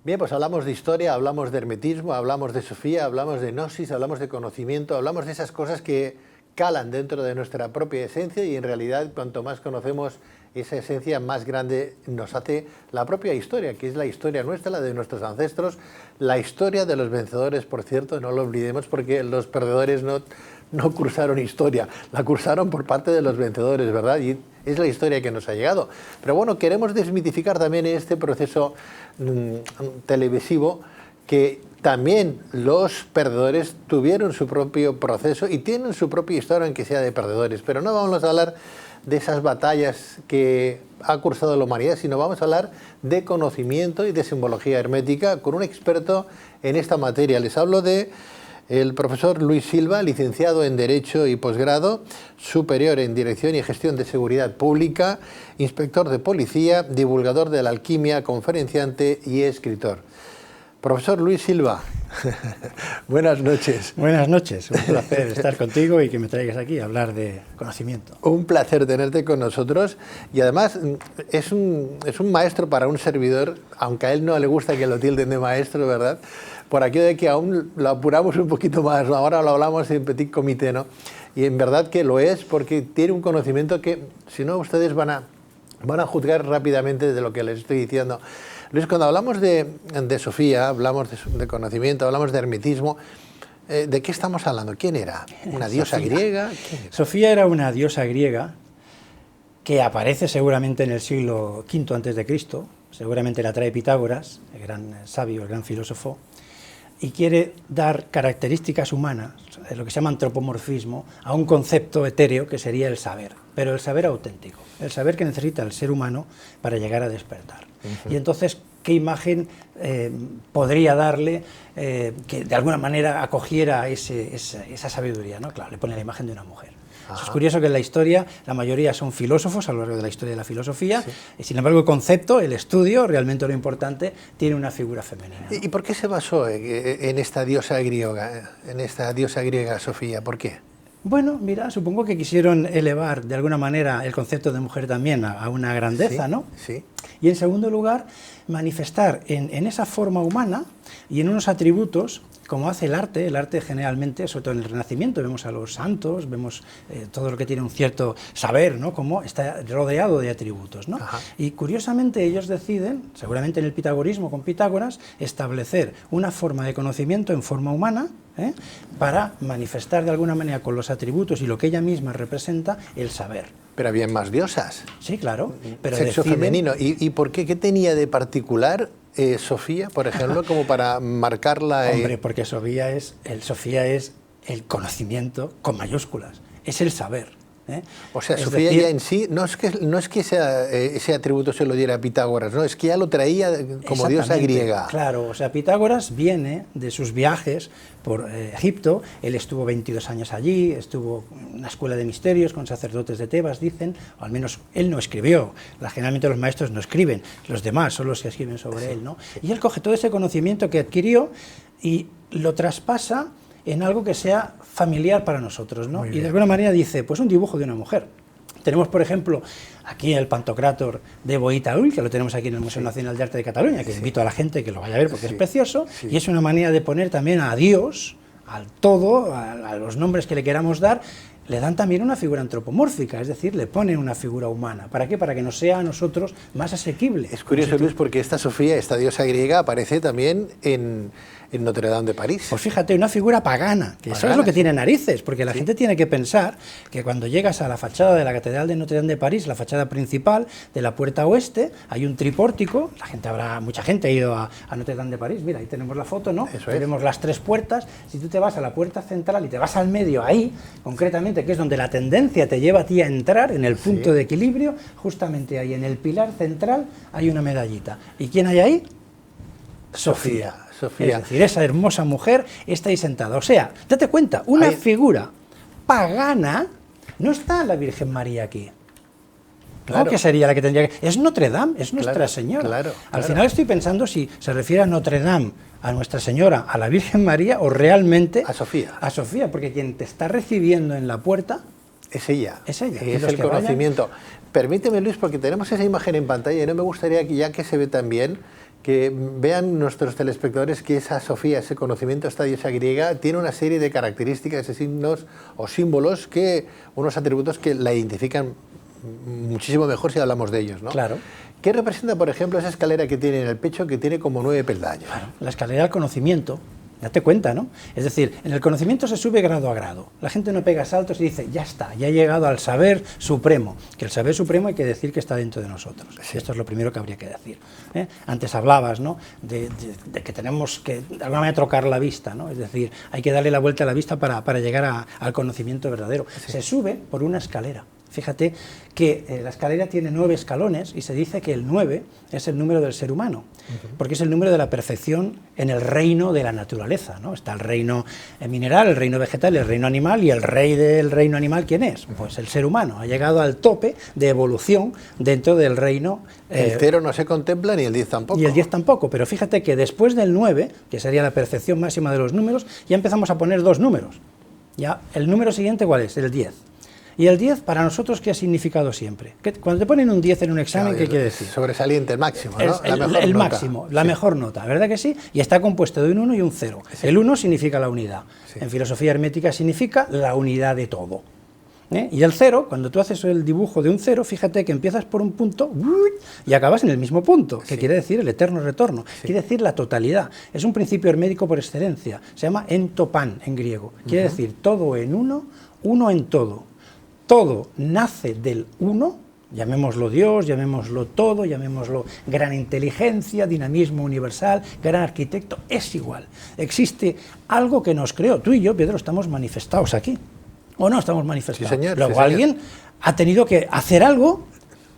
Bien, pues hablamos de historia, hablamos de hermetismo, hablamos de Sofía, hablamos de gnosis, hablamos de conocimiento, hablamos de esas cosas que calan dentro de nuestra propia esencia y en realidad cuanto más conocemos esa esencia, más grande nos hace la propia historia, que es la historia nuestra, la de nuestros ancestros, la historia de los vencedores, por cierto, no lo olvidemos porque los perdedores no cursaron historia, la cursaron por parte de los vencedores, ¿verdad? Y es la historia que nos ha llegado. Pero bueno, queremos desmitificar también este proceso televisivo que también los perdedores tuvieron su propio proceso y tienen su propia historia, aunque sea de perdedores. Pero no vamos a hablar de esas batallas que ha cursado la humanidad, sino vamos a hablar de conocimiento y de simbología hermética con un experto en esta materia. Les hablo de el profesor Luis Silva, licenciado en Derecho y posgrado, superior en Dirección y Gestión de Seguridad Pública, inspector de policía, divulgador de la alquimia, conferenciante y escritor. Profesor Luis Silva, buenas noches. Buenas noches, un placer estar contigo y que me traigas aquí a hablar de conocimiento. Un placer tenerte con nosotros y además es un maestro para un servidor, aunque a él no le gusta que lo tilden de maestro, ¿verdad? Por aquello de que aún lo apuramos un poquito más, ahora lo hablamos en petit comité, ¿no? Y en verdad que lo es porque tiene un conocimiento que, si no, ustedes van a juzgar rápidamente de lo que les estoy diciendo. Luis, cuando hablamos de Sofía, hablamos de conocimiento, hablamos de hermetismo, ¿de qué estamos hablando? ¿Quién era? ¿Una diosa griega? Sofía era una diosa griega que aparece seguramente en el siglo V a.C., seguramente la trae Pitágoras, el gran sabio, el gran filósofo, y quiere dar características humanas, lo que se llama antropomorfismo, a un concepto etéreo que sería el saber, pero el saber auténtico, el saber que necesita el ser humano para llegar a despertar. Y entonces, ¿qué imagen podría darle que de alguna manera acogiera esa sabiduría, ¿no? Claro, le pone la imagen de una mujer. Eso es curioso que en la historia la mayoría son filósofos a lo largo de la historia de la filosofía, sí. Y sin embargo el concepto, el estudio, realmente lo importante, tiene una figura femenina, ¿no? ¿Y por qué se basó en esta diosa griega, Sofía? ¿Por qué? Bueno, mira, supongo que quisieron elevar de alguna manera el concepto de mujer también a una grandeza, sí, ¿no? Sí. Y en segundo lugar, manifestar en esa forma humana y en unos atributos, como hace el arte generalmente, sobre todo en el Renacimiento, vemos a los santos, vemos todo lo que tiene un cierto saber, ¿no? Como está rodeado de atributos, ¿no? Y curiosamente ellos deciden, seguramente en el pitagorismo con Pitágoras, establecer una forma de conocimiento en forma humana, para manifestar de alguna manera con los atributos y lo que ella misma representa, el saber. Pero había más diosas. Sí, claro. Pero sexo femenino. ¿Y por qué? ¿Qué tenía de particular Sofía, por ejemplo, como para marcarla? Hombre, porque Sofía es el conocimiento con mayúsculas, es el saber. O sea, Sofía ya en sí, no es que ese atributo se lo diera Pitágoras, no, es que ya lo traía como diosa griega. Claro, o sea, Pitágoras viene de sus viajes por Egipto, él estuvo 22 años allí, estuvo en una escuela de misterios con sacerdotes de Tebas, dicen, o al menos él no escribió, generalmente los maestros no escriben, los demás son los que escriben sobre él, ¿no? Y él coge todo ese conocimiento que adquirió y lo traspasa en algo que sea familiar para nosotros, ¿no? Y de alguna manera dice, pues un dibujo de una mujer. Tenemos, por ejemplo, aquí el Pantocrátor de Boïtaúl, que lo tenemos aquí en el Museo Nacional de Arte de Cataluña, que invito a la gente que lo vaya a ver porque es precioso, y es una manera de poner también a Dios, al todo, a los nombres que le queramos dar, le dan también una figura antropomórfica, es decir, le ponen una figura humana. ¿Para qué? Para que nos sea a nosotros más asequible. Es curioso, Luis, porque esta Sofía, esta diosa griega, aparece también en Notre Dame de París. Pues fíjate, una figura pagana, que eso es lo que tiene narices, porque la gente tiene que pensar que cuando llegas a la fachada de la Catedral de Notre Dame de París, la fachada principal de la puerta oeste, hay un tripórtico, mucha gente ha ido a Notre Dame de París, mira, ahí tenemos la foto, ¿no? Ahí vemos las tres puertas, si tú te vas a la puerta central y te vas al medio, ahí, concretamente, que es donde la tendencia te lleva a ti a entrar, en el punto de equilibrio, justamente ahí, en el pilar central, hay una medallita. ¿Y quién hay ahí? Sofía. Es decir, esa hermosa mujer está ahí sentada. O sea, date cuenta, una figura pagana, no está la Virgen María aquí. Claro. ¿No? Que sería la que tendría que... Es Notre Dame, es Nuestra Señora. Al final estoy pensando si se refiere a Notre Dame, a Nuestra Señora, a la Virgen María o realmente... A Sofía. A Sofía, porque quien te está recibiendo en la puerta... Es ella. Es ella. Es el conocimiento. Permíteme, Luis, porque tenemos esa imagen en pantalla y no me gustaría que, ya que se ve tan bien, que vean nuestros telespectadores que esa Sofía, ese conocimiento, esta diosa griega, tiene una serie de características, de signos o símbolos, unos atributos que la identifican muchísimo mejor si hablamos de ellos, ¿no? Claro. ¿Qué representa, por ejemplo, esa escalera que tiene en el pecho, que tiene como 9 peldaños? Claro, la escalera del conocimiento. Date cuenta, ¿no? Es decir, en el conocimiento se sube grado a grado. La gente no pega saltos y dice, ya está, ya he llegado al saber supremo. Que el saber supremo hay que decir que está dentro de nosotros. Sí. Esto es lo primero que habría que decir. Antes hablabas, ¿no?, de que tenemos que, de alguna manera, trocar la vista, ¿no? Es decir, hay que darle la vuelta a la vista para llegar al conocimiento verdadero. Sí. Se sube por una escalera. Fíjate que la escalera tiene 9 escalones y se dice que el 9 es el número del ser humano, porque es el número de la perfección en el reino de la naturaleza, ¿no? Está el reino mineral, el reino vegetal, el reino animal, y el rey del reino animal, ¿quién es? Pues el ser humano. Ha llegado al tope de evolución dentro del reino. El 0 no se contempla, ni el 10 tampoco. Y el 10 tampoco, pero fíjate que después del 9, que sería la perfección máxima de los números, ya empezamos a poner 2 números. Ya, el número siguiente, ¿cuál es? El 10. Y el 10, para nosotros, ¿qué ha significado siempre? Cuando te ponen un 10 en un examen, ¿qué quiere decir? Sobresaliente, el máximo, ¿no? El máximo, la mejor nota, ¿verdad que sí? Y está compuesto de un 1 y un 0. Sí. El 1 significa la unidad. Sí. En filosofía hermética significa la unidad de todo. Y el 0, cuando tú haces el dibujo de un 0, fíjate que empiezas por un punto y acabas en el mismo punto, que quiere decir el eterno retorno, quiere decir la totalidad. Es un principio hermético por excelencia, se llama entopan en griego, quiere decir todo en uno, uno en todo. Todo nace del uno, llamémoslo Dios, llamémoslo todo, llamémoslo gran inteligencia, dinamismo universal, gran arquitecto, es igual. Existe algo que nos creó. Tú y yo, Pedro, estamos manifestados aquí. ¿O no estamos manifestados? Sí, señor. Luego sí, alguien ha tenido que hacer algo,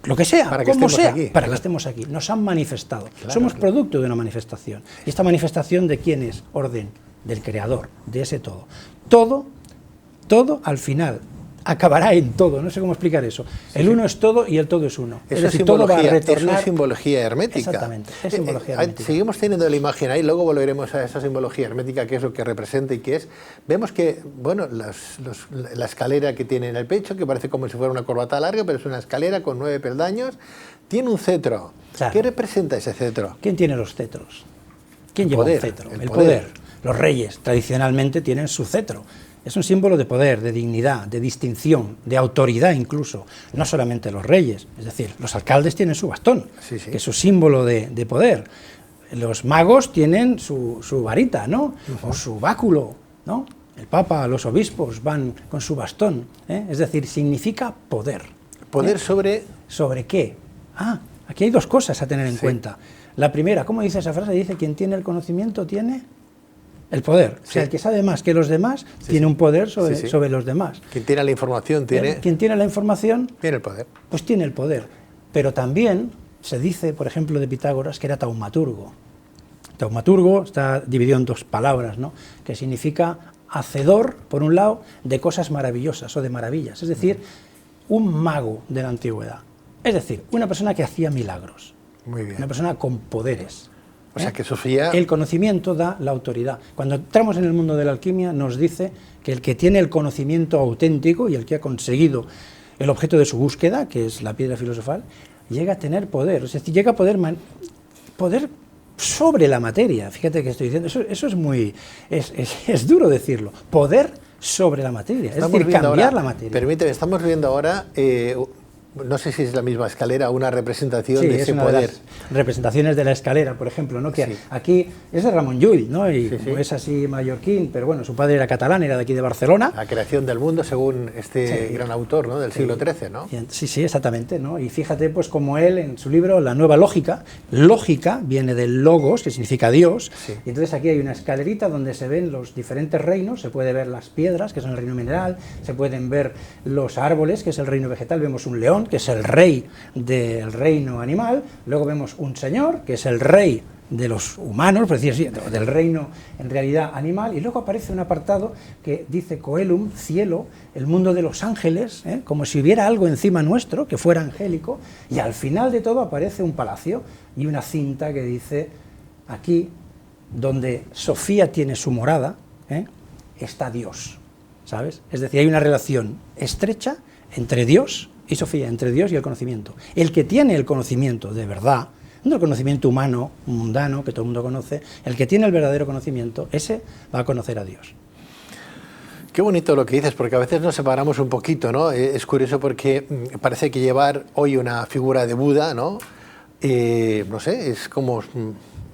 lo que sea, para que como sea, aquí, para que estemos aquí. Nos han manifestado. Claro, somos producto de una manifestación. ¿Y esta manifestación de quién es? Orden, del creador, de ese todo. Todo al final acabará en todo, no sé cómo explicar eso. Sí, el uno es todo y el todo es uno. Eso es decir, todo va a retornar. Eso es simbología hermética. Exactamente, es simbología hermética. Seguimos teniendo la imagen ahí, luego volveremos a esa simbología hermética, qué es lo que representa y qué es. Vemos que, bueno, la escalera que tiene en el pecho, que parece como si fuera una corbata larga, pero es una escalera con 9 peldaños, tiene un cetro. Claro. ¿Qué representa ese cetro? ¿Quién tiene los cetros? ¿Quién lleva un cetro? El poder. Los reyes tradicionalmente tienen su cetro. Es un símbolo de poder, de dignidad, de distinción, de autoridad incluso. No solamente los reyes, es decir, los alcaldes tienen su bastón, que es su símbolo de poder. Los magos tienen su varita, ¿no? O su báculo, ¿no? El papa, los obispos van con su bastón, ¿eh? Es decir, significa poder. ¿Poder sobre...? ¿Sobre qué? Aquí hay 2 cosas a tener en cuenta. La primera, ¿cómo dice esa frase? Dice, quien tiene el conocimiento tiene... el poder. O sea, el que sabe más que los demás tiene un poder sobre los demás. Quien tiene la información tiene... Quien tiene la información... tiene el poder. Pues tiene el poder. Pero también se dice, por ejemplo, de Pitágoras, que era taumaturgo. Taumaturgo está dividido en 2 palabras, ¿no? Que significa hacedor, por un lado, de cosas maravillosas o de maravillas. Es decir, un mago de la antigüedad. Es decir, una persona que hacía milagros. Muy bien. Una persona con poderes. O sea que Sofía... El conocimiento da la autoridad. Cuando entramos en el mundo de la alquimia nos dice que el que tiene el conocimiento auténtico y el que ha conseguido el objeto de su búsqueda, que es la piedra filosofal, llega a tener poder. Es decir, llega a poder sobre la materia. Fíjate que estoy diciendo, eso es muy... es duro decirlo. Poder sobre la materia. Es decir, cambiar la materia. Permíteme, estamos viendo ahora... no sé si es la misma escalera, una representación de ese poder. De las representaciones de la escalera, por ejemplo, ¿no? Que aquí es de Ramon Llull, ¿no? Y es así mallorquín, pero bueno, su padre era catalán, era de aquí de Barcelona. La creación del mundo, según este gran autor, ¿no? Del siglo XIII, ¿no? Sí, exactamente, ¿no? Y fíjate, pues como él, en su libro La Nueva Lógica, lógica viene del logos, que significa Dios, y entonces aquí hay una escalerita donde se ven los diferentes reinos, se puede ver las piedras, que son el reino mineral, se pueden ver los árboles, que es el reino vegetal, vemos un león, que es el rey del reino animal, luego vemos un señor, que es el rey de los humanos, por decir así, del reino en realidad animal, y luego aparece un apartado que dice coelum, cielo, el mundo de los ángeles, como si hubiera algo encima nuestro, que fuera angélico, y al final de todo aparece un palacio y una cinta que dice, aquí, donde Sofía tiene su morada, está Dios, ¿sabes? Es decir, hay una relación estrecha entre Dios y Sofía, entre Dios y el conocimiento. El que tiene el conocimiento de verdad, no el conocimiento humano, mundano, que todo el mundo conoce. El que tiene el verdadero conocimiento, ese va a conocer a Dios. Qué bonito lo que dices, porque a veces nos separamos un poquito, ¿no? Es curioso porque parece que llevar hoy una figura de Buda, ¿no? No sé, es como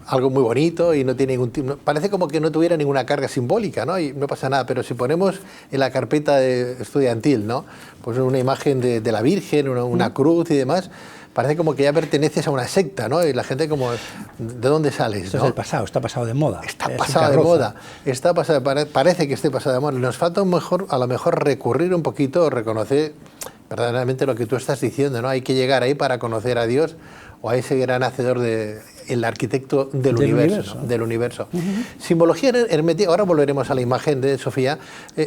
algo muy bonito y no tiene parece como que no tuviera ninguna carga simbólica, ¿no? Y no pasa nada, pero si ponemos en la carpeta estudiantil, ¿no? Pues una imagen de la Virgen, una cruz y demás, parece como que ya perteneces a una secta, ¿no? Y la gente como, ¿de dónde sales? Eso ¿no? es el pasado, está pasado de moda. Está pasado de moda, parece que esté pasado de moda. Nos falta a lo mejor recurrir un poquito, reconocer verdaderamente lo que tú estás diciendo, ¿no? Hay que llegar ahí para conocer a Dios o a ese gran hacedor, el arquitecto del universo. ¿No? Del universo. Simbología hermética, ahora volveremos a la imagen de Sofía.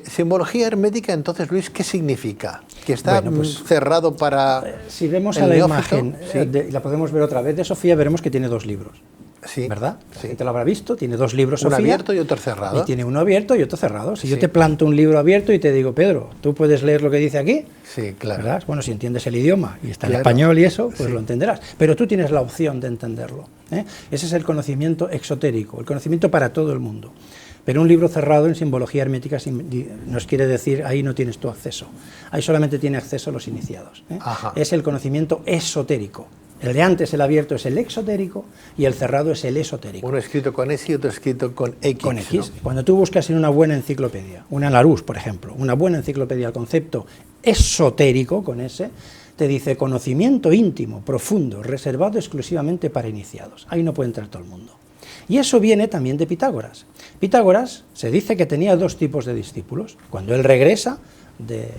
Simbología hermética, entonces, Luis, ¿qué significa? Que está cerrado para... Si vemos a la imagen, la podemos ver otra vez, de Sofía, veremos que tiene 2 libros. Sí, ¿verdad? Sí. Te lo habrá visto, tiene 2 libros, Sofía. Uno abierto y otro cerrado. Y tiene uno abierto y otro cerrado. Si yo te planto un libro abierto y te digo, Pedro, ¿tú puedes leer lo que dice aquí? Sí, claro. ¿Verdad? Bueno, si entiendes el idioma y está en español y eso, pues lo entenderás. Pero tú tienes la opción de entenderlo. Ese es el conocimiento exotérico, el conocimiento para todo el mundo. Pero un libro cerrado en simbología hermética nos quiere decir, ahí no tienes tu acceso. Ahí solamente tiene acceso los iniciados. Es el conocimiento esotérico. El de antes, el abierto, es el exotérico y el cerrado es el esotérico. Uno escrito con S y otro escrito con X. Con X. ¿No? Cuando tú buscas en una buena enciclopedia, una Larousse, por ejemplo, una buena enciclopedia, el concepto esotérico, con S, te dice conocimiento íntimo, profundo, reservado exclusivamente para iniciados. Ahí no puede entrar todo el mundo. Y eso viene también de Pitágoras. Pitágoras se dice que tenía 2 tipos de discípulos. Cuando él regresa de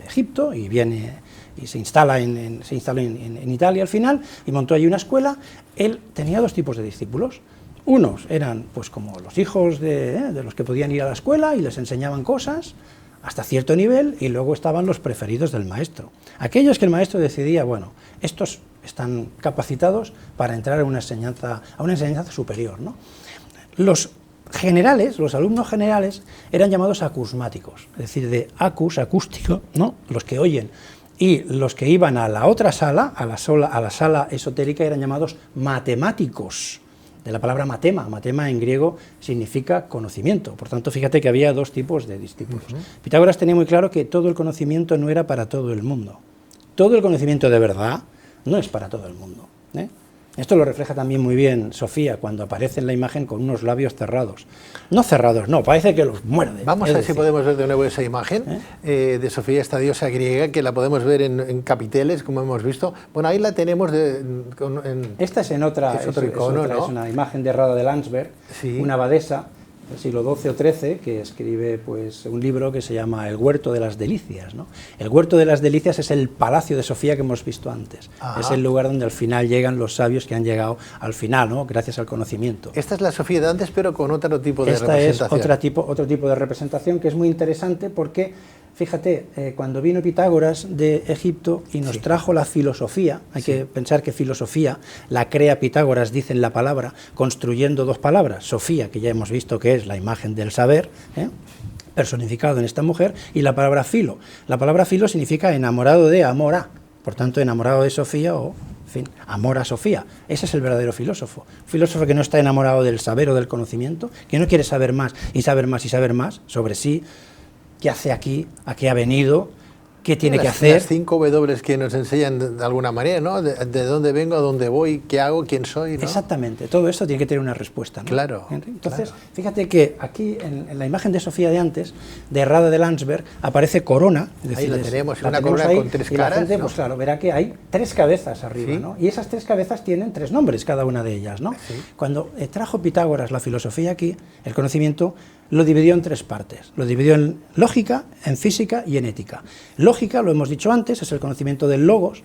Egipto y viene... y se instaló en Italia al final, y montó allí una escuela, él tenía 2 tipos de discípulos. Unos eran pues como los hijos de los que podían ir a la escuela y les enseñaban cosas hasta cierto nivel, y luego estaban los preferidos del maestro. Aquellos que el maestro decidía, bueno, estos están capacitados para entrar a una enseñanza superior, ¿no? Los generales, los alumnos generales, eran llamados acusmáticos, es decir, de acus, acústico, ¿no? Los que oyen. Y los que iban a la otra sala, a la sala esotérica, eran llamados matemáticos, de la palabra matema. Matema en griego significa conocimiento. Por tanto, fíjate que había 2 tipos de discípulos. Pitágoras tenía muy claro que todo el conocimiento no era para todo el mundo. Todo el conocimiento de verdad no es para todo el mundo. Esto lo refleja también muy bien Sofía, cuando aparece en la imagen con unos labios cerrados. No cerrados, no, parece que los muerde. Vamos a ver si podemos ver de nuevo esa imagen de Sofía, esta diosa griega, que la podemos ver en capiteles, como hemos visto. Bueno, ahí la tenemos. Esta es en otra, es otro icono, ¿no? Es una imagen de Rada de Landsberg, una abadesa del siglo XII o XIII, que escribe pues, un libro que se llama El Huerto de las Delicias, ¿no? El Huerto de las Delicias es el palacio de Sofía que hemos visto antes. Es el lugar donde al final llegan los sabios que han llegado al final, ¿no? Gracias al conocimiento. Esta es la Sofía de antes, pero con otro tipo de representación. Esta es otro tipo de representación, que es muy interesante porque, fíjate, cuando vino Pitágoras de Egipto y nos trajo la filosofía, hay que pensar que filosofía la crea Pitágoras, dice en la palabra, construyendo 2 palabras, Sofía, que ya hemos visto que es la imagen del saber, personificado en esta mujer, y la palabra filo. La palabra filo significa enamorado de amor, por tanto enamorado de Sofía o, en fin, amor a Sofía. Ese es el verdadero filósofo. Un filósofo que no está enamorado del saber o del conocimiento, que no quiere saber más y saber más y saber más sobre sí, qué hace aquí, a qué ha venido, qué tiene que hacer. Las 5 W que nos enseñan de alguna manera, ¿no? De dónde vengo, a dónde voy, qué hago, quién soy, ¿no? Exactamente, todo esto tiene que tener una respuesta, ¿no? Claro. Entonces, fíjate que aquí, en la imagen de Sofía de antes, de Rada de Landsberg, aparece corona. Es decir, ahí la tenemos, una corona con 3 caras. La gente, ¿no? Pues claro, verá que hay 3 cabezas arriba, Sí. ¿no? Y esas 3 cabezas tienen 3 nombres, cada una de ellas, ¿no? Sí. Cuando trajo Pitágoras la filosofía aquí, el conocimiento lo dividió en 3 partes. Lo dividió en lógica, en física y en ética. Lógica, lo hemos dicho antes, es el conocimiento del logos,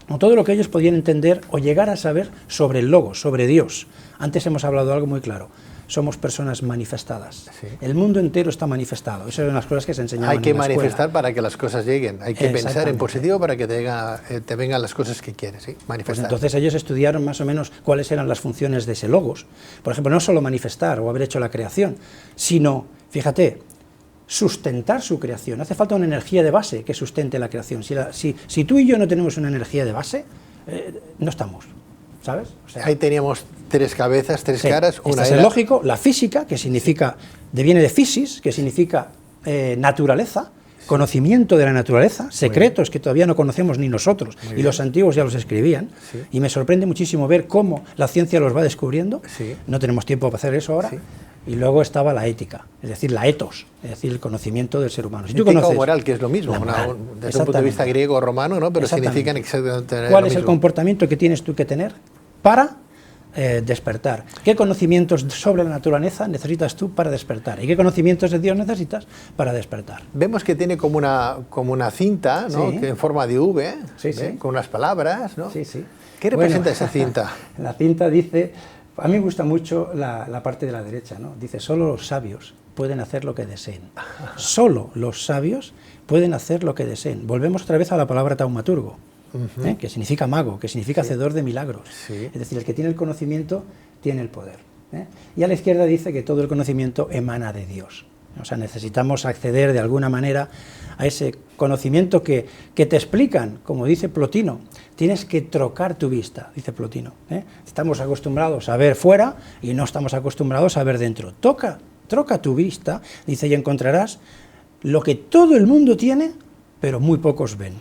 o todo lo que ellos podían entender o llegar a saber sobre el logos, sobre Dios. Antes hemos hablado de algo muy claro. Somos personas manifestadas. Sí. El mundo entero está manifestado. Esas son las cosas que se enseñaban en la escuela. Hay que manifestar para que las cosas lleguen. Hay que pensar en positivo para que te vengan las cosas que quieres. ¿Sí? Manifestar. Pues entonces ellos estudiaron más o menos cuáles eran las funciones de ese logos. Por ejemplo, no solo manifestar o haber hecho la creación, sino, fíjate, sustentar su creación. Hace falta una energía de base que sustente la creación. Si tú y yo no tenemos una energía de base, no estamos. ¿sabes? O sea, ahí teníamos 3 cabezas, 3 caras. Una es el lógico, la física, que significa, viene de physis, que significa naturaleza, conocimiento de la naturaleza, secretos que todavía no conocemos ni nosotros, y los antiguos ya los escribían, y me sorprende muchísimo ver cómo la ciencia los va descubriendo, no tenemos tiempo para hacer eso ahora, y luego estaba la ética, es decir, la ethos, es decir, el conocimiento del ser humano. Si tú conoces, o moral, que es lo mismo, desde un punto de vista griego o romano, ¿no? Pero significan exactamente ¿Cuál es el comportamiento que tienes tú que tener para despertar? ¿Qué conocimientos sobre la naturaleza necesitas tú para despertar? ¿Y qué conocimientos de Dios necesitas para despertar? Vemos que tiene como una cinta, ¿no? Que en forma de V, con unas palabras, ¿no? ¿Qué representa esa cinta? La cinta dice, a mí me gusta mucho la parte de la derecha, ¿no? Dice, solo los sabios pueden hacer lo que deseen. Solo los sabios pueden hacer lo que deseen. Volvemos otra vez a la palabra taumaturgo. Que significa mago, que significa hacedor de milagros. Es decir, el que tiene el conocimiento tiene el poder. Y a la izquierda dice que todo el conocimiento emana de Dios. O sea, necesitamos acceder de alguna manera a ese conocimiento que te explican, como dice Plotino, tienes que trocar tu vista, dice Plotino. Estamos acostumbrados a ver fuera y no estamos acostumbrados a ver dentro. Troca tu vista, dice, y encontrarás lo que todo el mundo tiene, pero muy pocos ven.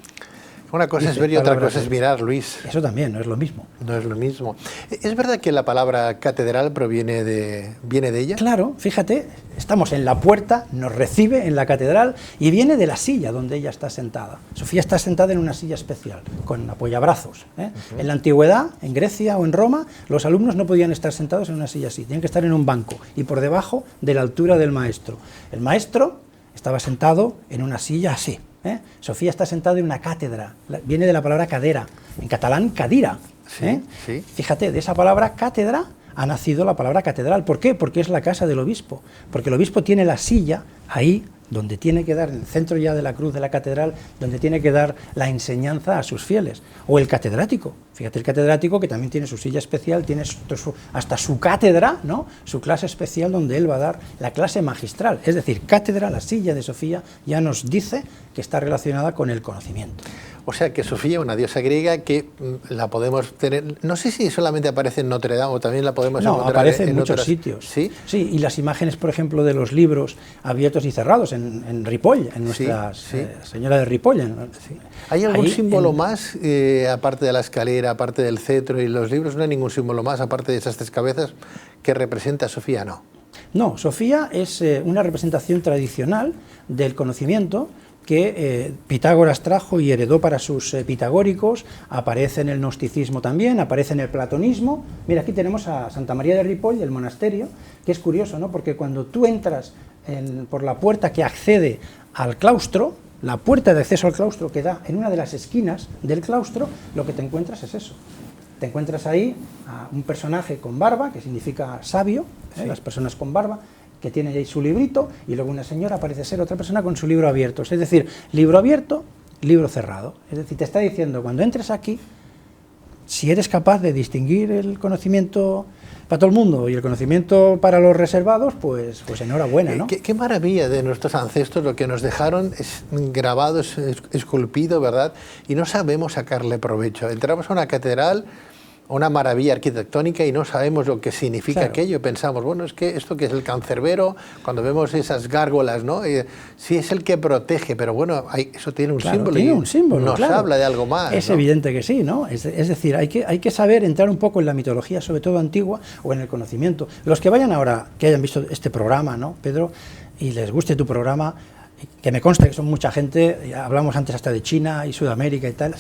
Una cosa es ver y otra cosa es mirar, Luis. Eso también, no es lo mismo. No es lo mismo. ¿Es verdad que la palabra catedral viene de ella? Claro, fíjate, estamos en la puerta, nos recibe en la catedral y viene de la silla donde ella está sentada. Sofía está sentada en una silla especial, con apoyabrazos. En la antigüedad, en Grecia o en Roma, los alumnos no podían estar sentados en una silla así, tenían que estar en un banco y por debajo de la altura del maestro. El maestro estaba sentado en una silla así. Sofía está sentada en una cátedra, viene de la palabra cadera, en catalán cadira. Fíjate, de esa palabra cátedra ha nacido la palabra catedral. ¿Por qué? Porque es la casa del obispo, porque el obispo tiene la silla ahí donde tiene que dar, en el centro ya de la cruz de la catedral, donde tiene que dar la enseñanza a sus fieles. O el catedrático, fíjate, el catedrático que también tiene su silla especial, tiene hasta su cátedra, ¿no? Su clase especial donde él va a dar la clase magistral. Es decir, cátedra, la silla de Sofía, ya nos dice que está relacionada con el conocimiento. O sea que Sofía, una diosa griega que la podemos tener, no sé si solamente aparece en Notre Dame o también la podemos encontrar aparece en muchos otras sitios. ¿Sí? Sí, y las imágenes, por ejemplo, de los libros abiertos y cerrados en Ripoll, en Nuestra Señora de Ripoll. ¿Hay algún símbolo más, aparte de la escalera, aparte del cetro y los libros? ¿No hay ningún símbolo más, aparte de esas 3 cabezas, que representa a Sofía? No, Sofía es una representación tradicional del conocimiento que Pitágoras trajo y heredó para sus pitagóricos, aparece en el gnosticismo también, aparece en el platonismo. Mira, aquí tenemos a Santa María de Ripoll, el monasterio, que es curioso, ¿no? Porque cuando tú entras por la puerta que accede al claustro, la puerta de acceso al claustro que da en una de las esquinas del claustro, lo que te encuentras es eso. Te encuentras ahí a un personaje con barba, que significa sabio, las personas con barba, que tiene ahí su librito, y luego una señora, parece ser otra persona, con su libro abierto. Es decir, libro abierto, libro cerrado. Es decir, te está diciendo, cuando entres aquí, si eres capaz de distinguir el conocimiento para todo el mundo y el conocimiento para los reservados, pues enhorabuena, ¿no? Qué maravilla de nuestros ancestros, lo que nos dejaron es grabado, es esculpido, ¿verdad? Y no sabemos sacarle provecho. Entramos a una catedral, una maravilla arquitectónica, y no sabemos lo que significa aquello. Pensamos, bueno, es que esto que es el cancerbero, cuando vemos esas gárgolas, ¿no? Sí, es el que protege, pero bueno, eso tiene un símbolo. Tiene un símbolo, nos habla de algo más. Es evidente que sí, ¿no? Es decir, hay que saber entrar un poco en la mitología, sobre todo antigua, o en el conocimiento. Los que vayan ahora, que hayan visto este programa, ¿no, Pedro? Y les guste tu programa, que me consta que son mucha gente, hablamos antes hasta de China y Sudamérica y tal,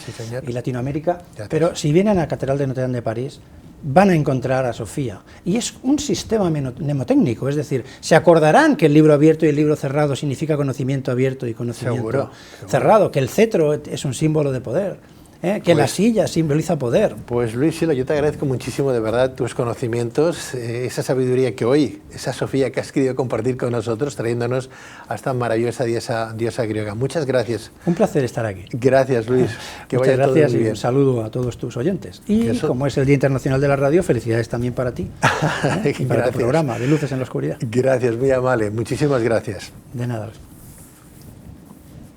y Latinoamérica, pero si vienen a la Catedral de Notre Dame de París, van a encontrar a Sofía. Y es un sistema mnemotécnico, es decir, se acordarán que el libro abierto y el libro cerrado significa conocimiento abierto y conocimiento cerrado, que el cetro es un símbolo de poder. Que la silla simboliza poder. Pues Luis Silo, yo te agradezco muchísimo de verdad tus conocimientos, esa sabiduría que hoy, esa Sofía que has querido compartir con nosotros, trayéndonos a esta maravillosa diosa griega. Muchas gracias. Un placer estar aquí. Gracias, Luis. Que muchas vaya gracias todo muy bien. Y un saludo a todos tus oyentes. Y como es el Día Internacional de la Radio, felicidades también para ti, para tu programa de Luces en la Oscuridad. Gracias, muy amable. Muchísimas gracias. De nada.